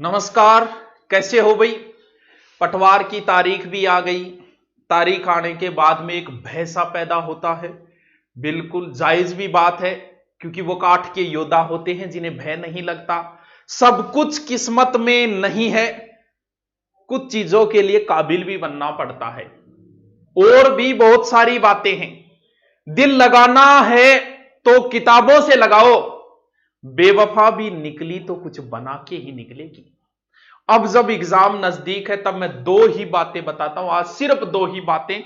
नमस्कार। कैसे हो भाई। पटवार की तारीख भी आ गई। तारीख आने के बाद में एक भय सा पैदा होता है। बिल्कुल जायज भी बात है, क्योंकि वो काठ के योद्धा होते हैं जिन्हें भय नहीं लगता। सब कुछ किस्मत में नहीं है, कुछ चीजों के लिए काबिल भी बनना पड़ता है। और भी बहुत सारी बातें हैं। दिल लगाना है तो किताबों से लगाओ, बेवफा भी निकली तो कुछ बना के ही निकलेगी। अब जब एग्जाम नजदीक है तब मैं दो ही बातें बताता हूं, आज सिर्फ दो ही बातें।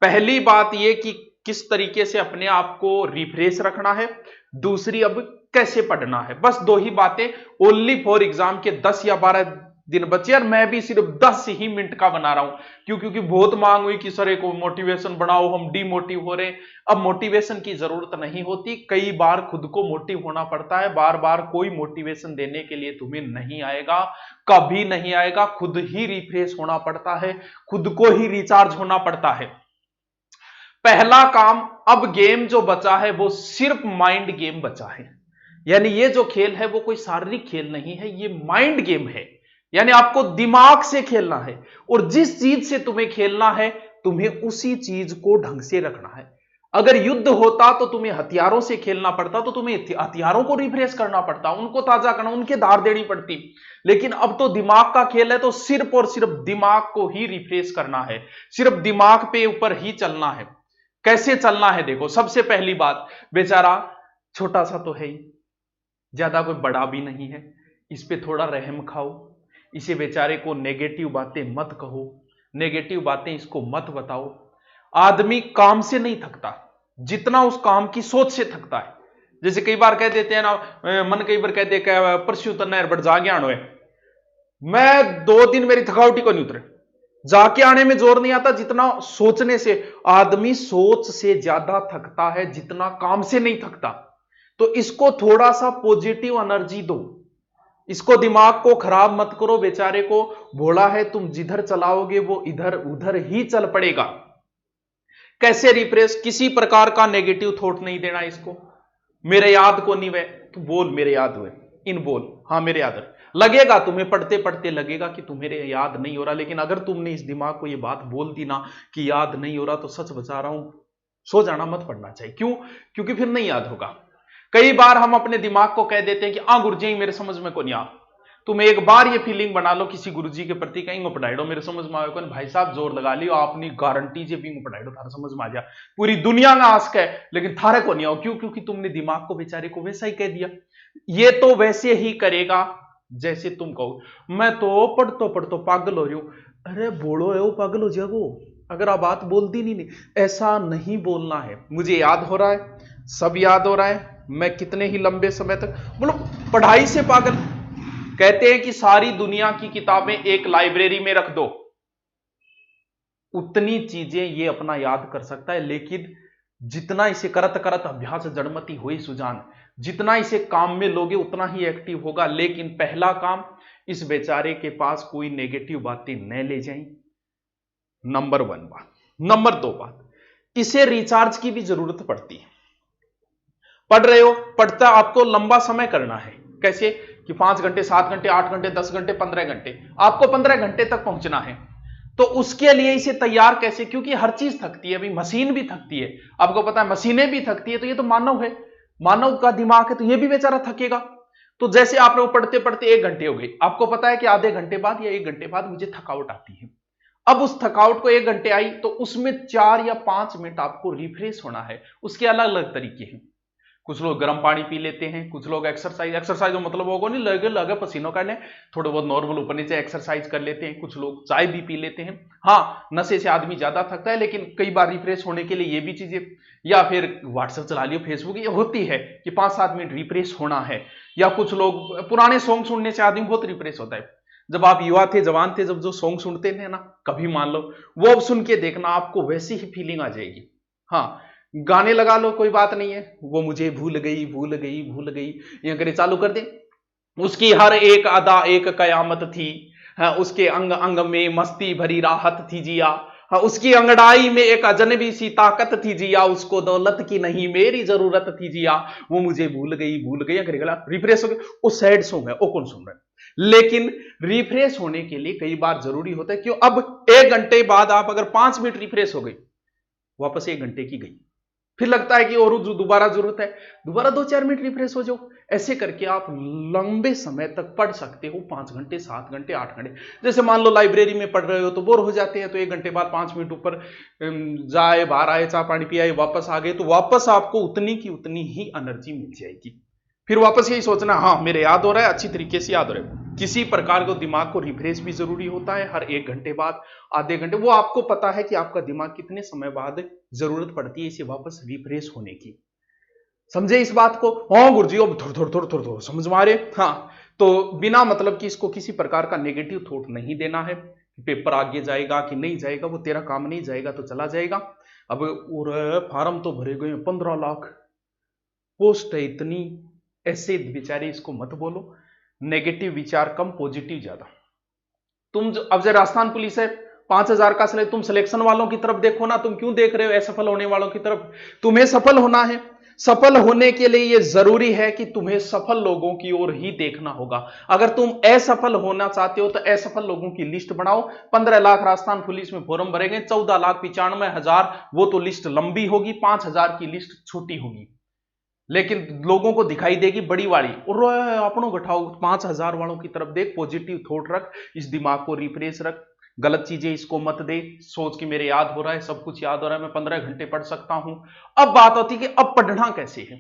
पहली बात यह कि किस तरीके से अपने आप को रिफ्रेश रखना है, दूसरी अब कैसे पढ़ना है। बस दो ही बातें, ओनली फॉर एग्जाम के 10 या 12 दिन बचे और मैं भी सिर्फ 10 ही मिनट का बना रहा हूं। क्योंकि बहुत मांग हुई कि सर एक मोटिवेशन बनाओ, हम डिमोटिव हो रहे हैं। अब मोटिवेशन की जरूरत नहीं होती, कई बार खुद को मोटिव होना पड़ता है। बार बार कोई मोटिवेशन देने के लिए तुम्हें नहीं आएगा, कभी नहीं आएगा। खुद ही रिफ्रेश होना पड़ता है, खुद को ही रिचार्ज होना पड़ता है। पहला काम, अब गेम जो बचा है वो सिर्फ माइंड गेम बचा है। यानी ये जो खेल है वो कोई शारीरिक खेल नहीं है, ये माइंड गेम है। यानी आपको दिमाग से खेलना है, और जिस चीज से तुम्हें खेलना है तुम्हें उसी चीज को ढंग से रखना है। अगर युद्ध होता तो तुम्हें हथियारों से खेलना पड़ता, तो तुम्हें हथियारों को रिफ्रेश करना पड़ता, उनको ताजा करना, उनके धार देनी पड़ती। लेकिन अब तो दिमाग का खेल है, तो सिर्फ और सिर्फ दिमाग को ही रिफ्रेश करना है, सिर्फ दिमाग पे ऊपर ही चलना है। कैसे चलना है देखो, सबसे पहली बात, बेचारा छोटा सा तो है ही, ज्यादा कोई बड़ा भी नहीं है, इस पे थोड़ा रहम खाओ। इसे बेचारे को नेगेटिव बातें मत कहो, नेगेटिव बातें इसको मत बताओ। आदमी काम से नहीं थकता जितना उस काम की सोच से थकता है। जैसे कई बार कह देते हैं ना, मन कई बार कह दे परसों तो नहर बढ़ जाके आनो है, मैं 2 दिन मेरी थकावटी को नहीं उतरे। जाके आने में जोर नहीं आता जितना सोचने से। आदमी सोच से ज्यादा थकता है जितना काम से नहीं थकता। तो इसको थोड़ा सा पॉजिटिव एनर्जी दो, इसको दिमाग को खराब मत करो। बेचारे को भोला है, तुम जिधर चलाओगे वो इधर उधर ही चल पड़ेगा। कैसे रिफ्रेश, किसी प्रकार का नेगेटिव थॉट नहीं देना इसको। मेरे याद को नहीं वे, तू बोल मेरे याद हुए, इन बोल हाँ मेरे याद है। लगेगा तुम्हें पढ़ते पढ़ते लगेगा कि तुम्हें याद नहीं हो रहा, लेकिन अगर तुमने इस दिमाग को ये बात बोल दी ना कि याद नहीं हो रहा, तो सच बता रहा हूं, सो जाना, मत पढ़ना चाहिए। क्यों? क्योंकि फिर नहीं याद होगा। कई बार हम अपने दिमाग को कह देते हैं कि आ गुरुजी मेरे समझ में को नहीं आ। तुम एक बार ये फीलिंग बना लो किसी गुरुजी के प्रति, कहीं पढ़ाई मेरे समझ में आए, भाई साहब जोर लगा लियो, आपने गारंटी से भी पढ़ाई थारा समझ में आ जा। पूरी दुनिया में आस्क है, लेकिन थारे को नहीं आओ। क्यों? क्योंकि तुमने दिमाग को बेचारे को वैसा ही कह दिया। ये तो वैसे ही करेगा जैसे तुम कहो। मैं तो पढ़तो पागल हो रही हूं। अरे बोलो है वो पागल हो जाओ, अगर आप बात बोलती नहीं, ऐसा नहीं बोलना है। मुझे याद हो रहा है, सब याद हो रहा है, मैं कितने ही लंबे समय तक बोलो पढ़ाई से पागल। कहते हैं कि सारी दुनिया की किताबें एक लाइब्रेरी में रख दो, उतनी चीजें ये अपना याद कर सकता है। लेकिन जितना इसे करत करत अभ्यास जड़मति हुई सुजान, जितना इसे काम में लोगे उतना ही एक्टिव होगा। लेकिन पहला काम, इस बेचारे के पास कोई नेगेटिव बातें न ले जाएं, नंबर 1 बात। नंबर 2 बात, इसे रिचार्ज की भी जरूरत पड़ती है। पढ़ रहे हो, पढ़ता आपको लंबा समय करना है। कैसे? कि 5 घंटे, 7 घंटे, 8 घंटे, 10 घंटे, 15 घंटे, आपको 15 घंटे तक पहुंचना है। तो उसके लिए इसे तैयार कैसे? क्योंकि हर चीज थकती है, अभी मशीन भी थकती है, आपको पता है, मशीनें भी थकती है। तो ये तो मानव है, मानव का दिमाग है, तो ये भी बेचारा थकेगा। तो जैसे आप लोग पढ़ते पढ़ते 1 घंटे हो गए, आपको पता है कि आधे घंटे बाद या 1 घंटे बाद मुझे थकावट आती है। अब उस थकावट को 1 घंटे आई, तो उसमें 4 या 5 मिनट आपको रिफ्रेश होना है। उसके अलग अलग तरीके हैं। कुछ लोग गर्म पानी पी लेते हैं, कुछ लोग एक्सरसाइज मतलब होगा नहीं, लगे लगे पसीनों करने, थोड़े बहुत नॉर्मल ऊपर नीचे एक्सरसाइज कर लेते हैं। कुछ लोग चाय भी पी लेते हैं। हाँ, नशे से आदमी ज्यादा थकता है, लेकिन कई बार रिफ्रेश होने के लिए ये भी चीजें, या फिर व्हाट्सएप चला लियो, फेसबुक, ये होती है कि 5-7 मिनट रिफ्रेश होना है। या कुछ लोग पुराने सॉन्ग सुनने से आदमी बहुत रिफ्रेश होता है। जब आप युवा थे, जवान थे, जब जो सॉन्ग सुनते थे ना, कभी मान लो वो अब सुन के देखना, आपको वैसी ही फीलिंग आ जाएगी। हाँ, गाने लगा लो, कोई बात नहीं है, वो मुझे भूल गई भूल गई भूल गई, ये करे चालू कर दे, उसकी हर एक अदा एक कयामत थी। हाँ, उसके अंग अंग में मस्ती भरी राहत थी जिया। हाँ, उसकी अंगड़ाई में एक अजनबी सी ताकत थी जिया। उसको दौलत की नहीं मेरी जरूरत थी जिया। वो मुझे भूल गई भूल गई, अगर गला रिफ्रेश हो गया। वो सैड सॉन्ग है, वो कौन सुन रहा है? लेकिन रिफ्रेश होने के लिए कई बार जरूरी होता है। क्यों? अब 1 घंटे बाद आप अगर 5 मिनट रिफ्रेश हो गई, वापस 1 घंटे की गई, फिर लगता है कि और दोबारा जरूरत है, दोबारा 2-4 मिनट रिफ्रेश हो जाओ। ऐसे करके आप लंबे समय तक पढ़ सकते हो, 5 घंटे, 7 घंटे, 8 घंटे। जैसे मान लो लाइब्रेरी में पढ़ रहे हो तो बोर हो जाते हैं, तो 1 घंटे बाद 5 मिनट ऊपर जाए, बाहर आए, चाय पानी पियाए, वापस आ गए, तो वापस आपको उतनी की उतनी ही एनर्जी मिल जाएगी। फिर वापस यही सोचना, हाँ मेरे याद हो रहा है, अच्छी तरीके से याद हो रहा है। किसी प्रकार को दिमाग को रिफ्रेश भी जरूरी होता है, हर 1 घंटे बाद, आधे घंटे, वो आपको पता है कि आपका दिमाग कितने समय बाद जरूरत पड़ती है इसे वापस रिफ्रेश होने की। समझे इस बात को? हाँ गुरुजी, अब थोड़ा समझ मारे। हाँ, तो बिना मतलब कि इसको किसी प्रकार का नेगेटिव थॉट नहीं देना है। पेपर आगे जाएगा कि नहीं जाएगा, वो तेरा काम नहीं, जाएगा तो चला जाएगा। अब और फार्म तो भरे गए 15 लाख, पोस्ट है इतनी, ऐसे बेचारे इसको मत बोलो। नेगेटिव विचार कम, पॉजिटिव ज्यादा। तुम जो अब जो राजस्थान पुलिस है 5,000 का सिलेक्शन, तुम सिलेक्शन वालों की तरफ देखो ना, तुम क्यों देख रहे हो असफल होने वालों की तरफ? तुम्हें सफल होना है। सफल होने के लिए यह जरूरी है कि तुम्हें सफल लोगों की ओर ही देखना होगा। अगर तुम असफल होना चाहते हो तो असफल लोगों की लिस्ट बनाओ। 15 लाख राजस्थान पुलिस में फॉर्म भरेंगे, 14,95,000, वो तो लिस्ट लंबी होगी, 5,000 की लिस्ट छोटी होगी, लेकिन लोगों को दिखाई देगी बड़ी वाली। और अपनों घटाओ 5,000 वालों की तरफ देख, पॉजिटिव थॉट रख, इस दिमाग को रिफ्रेश रख, गलत चीजें इसको मत दे। सोच कि मेरे याद हो रहा है, सब कुछ याद हो रहा है, मैं 15 घंटे पढ़ सकता हूं। अब बात होती कि अब पढ़ना कैसे है।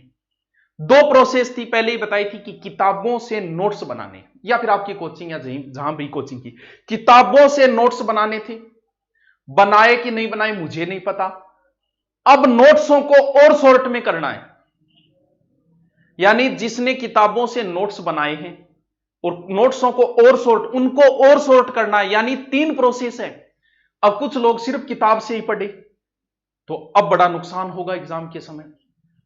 2 प्रोसेस थी, पहले ही बताई थी कि किताबों से नोट्स बनाने, या फिर आपकी कोचिंग या जहां भी कोचिंग की, किताबों से नोट्स बनाने थे। बनाए कि नहीं बनाए मुझे नहीं पता। अब नोट्सों को और शॉर्ट में करना है, यानी जिसने किताबों से नोट्स बनाए हैं और नोट्सों को और शॉर्ट, उनको और शॉर्ट करना है, यानी 3 प्रोसेस है। अब कुछ लोग सिर्फ किताब से ही पढ़े, तो अब बड़ा नुकसान होगा एग्जाम के समय।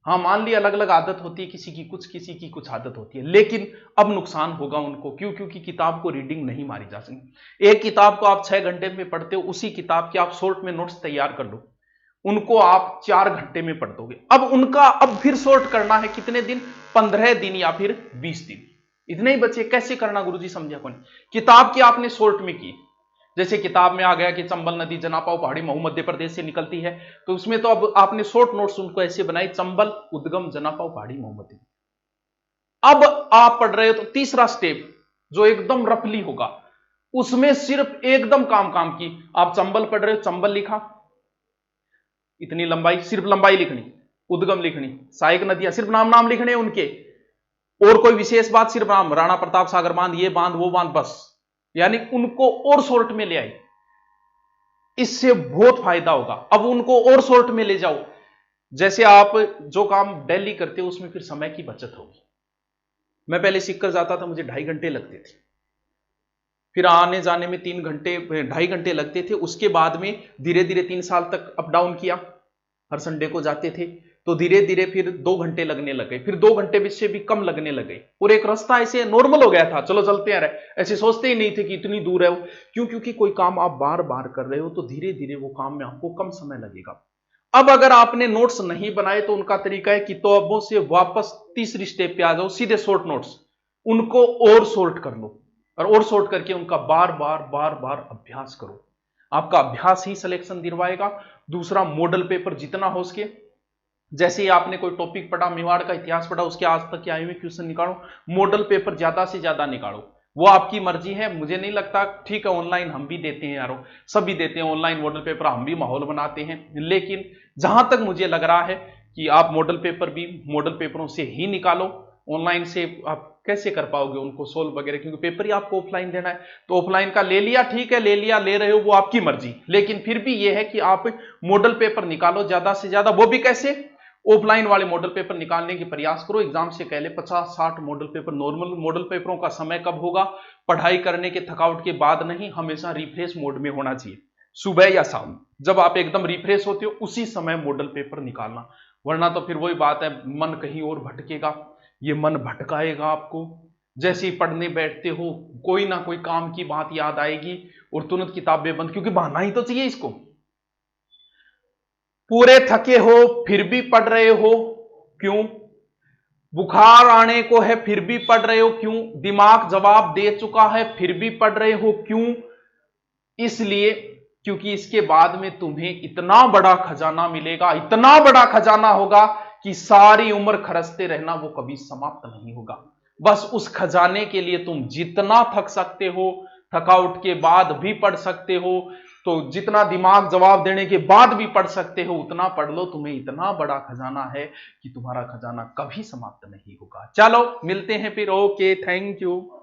हाँ, मान लिया अलग अलग आदत होती है, किसी की कुछ, किसी की कुछ आदत होती है, लेकिन अब नुकसान होगा उनको। क्यों? क्योंकि किताब को रीडिंग नहीं मारी जा सकती। एक किताब को आप 6 घंटे में पढ़ते हो, उसी किताब के आप शॉर्ट में नोट्स तैयार कर लो, उनको आप 4 घंटे में पढ़ दोगे। अब उनका अब फिर शॉर्ट करना है, कितने दिन? 15 दिन या फिर 20 दिन। इतने ही बचे। कैसे करना गुरुजी समझा कौन? किताब की आपने शॉर्ट में की, जैसे किताब में आ गया कि चंबल नदी जनापाव पहाड़ी महू मध्य प्रदेश से निकलती है, तो उसमें तो अब आपने शॉर्ट नोट्स उनको ऐसे बनाई, चंबल उद्गम जनापाव पहाड़ी महू मध्य। अब आप पढ़ रहे हो तो तीसरा स्टेप जो एकदम रफली होगा, उसमें सिर्फ एकदम काम काम की, आप चंबल पढ़ रहे हो, चंबल लिखा, इतनी लंबाई, सिर्फ लंबाई लिखनी, उद्गम लिखनी, सहायक नदियां सिर्फ नाम नाम लिखने उनके, और कोई विशेष बात सिर्फ नाम, राणा प्रताप सागर बांध, ये बांध वो बांध, बस। यानी उनको और शॉर्ट में ले आई, इससे बहुत फायदा होगा। अब उनको और शॉर्ट में ले जाओ, जैसे आप जो काम डेली करते हो उसमें फिर समय की बचत होगी। मैं पहले सीखकर जाता था, मुझे 2.5 घंटे लगते थे, फिर आने जाने में 3 घंटे, 2.5 घंटे लगते थे। उसके बाद में धीरे धीरे 3 साल तक अप डाउन किया, हर संडे को जाते थे, तो धीरे धीरे फिर 2 घंटे लगने लगे, फिर 2 घंटे से भी कम लगने लगे, और एक रास्ता ऐसे नॉर्मल हो गया था, चलो चलते हैं, ऐसे सोचते ही नहीं थे कि इतनी दूर है वो। क्यों? क्योंकि कोई काम आप बार बार कर रहे हो तो धीरे धीरे वो काम में आपको कम समय लगेगा। अब अगर आपने नोट्स नहीं बनाए तो उनका तरीका है किताबों से वापस तीसरी स्टेप पे आ जाओ, सीधे शॉर्ट नोट्स, उनको और शॉर्ट कर लो, और शॉर्ट करके उनका बार बार बार बार अभ्यास करो। आपका अभ्यास ही सिलेक्शन दिलवाएगा। दूसरा, मॉडल पेपर जितना हो सके, जैसे ही आपने कोई टॉपिक पढ़ा, मेवाड़ का इतिहास पढ़ा, उसके आज तक के आए हुए क्वेश्चन निकालो, मॉडल पेपर ज्यादा से ज्यादा निकालो। वो आपकी मर्जी है, मुझे नहीं लगता, ठीक है ऑनलाइन हम भी देते हैं यारो, सभी देते हैं ऑनलाइन मॉडल पेपर, हम भी माहौल बनाते हैं, लेकिन जहां तक मुझे लग रहा है कि आप मॉडल पेपर भी मॉडल पेपरों से ही निकालो। ऑनलाइन से आप कैसे कर पाओगे उनको सोल्व वगैरह, क्योंकि पेपर ही आपको ऑफलाइन देना है। तो ऑफलाइन का ले लिया, ठीक है, ले लिया, ले रहे हो, वो आपकी मर्जी, लेकिन फिर भी ये है कि आप मॉडल पेपर निकालो ज्यादा से ज्यादा। वो भी कैसे? ऑफलाइन वाले मॉडल पेपर निकालने की प्रयास करो। एग्जाम से पहले 50-60 मॉडल पेपर। नॉर्मल मॉडल पेपरों का समय कब होगा? पढ़ाई करने के थकावट के बाद नहीं, हमेशा रिफ्रेश मोड में होना चाहिए, सुबह या शाम, जब आप एकदम रिफ्रेश होते हो उसी समय मॉडल पेपर निकालना। वरना तो फिर वही बात है, मन कहीं और भटकेगा, ये मन भटकाएगा आपको। जैसे ही पढ़ने बैठते हो कोई ना कोई काम की बात याद आएगी और तुरंत किताबें बंद, क्योंकि बहाना ही तो चाहिए इसको। पूरे थके हो फिर भी पढ़ रहे हो, क्यों? बुखार आने को है फिर भी पढ़ रहे हो क्यों? दिमाग जवाब दे चुका है फिर भी पढ़ रहे हो क्यों? इसलिए क्योंकि इसके बाद में तुम्हें इतना बड़ा खजाना मिलेगा, इतना बड़ा खजाना होगा कि सारी उम्र खरचते रहना, वो कभी समाप्त नहीं होगा। बस उस खजाने के लिए तुम जितना थक सकते हो, थकाउट के बाद भी पढ़ सकते हो, तो जितना दिमाग जवाब देने के बाद भी पढ़ सकते हो उतना पढ़ लो। तुम्हें इतना बड़ा खजाना है कि तुम्हारा खजाना कभी समाप्त नहीं होगा। चलो मिलते हैं फिर। Okay, thank you.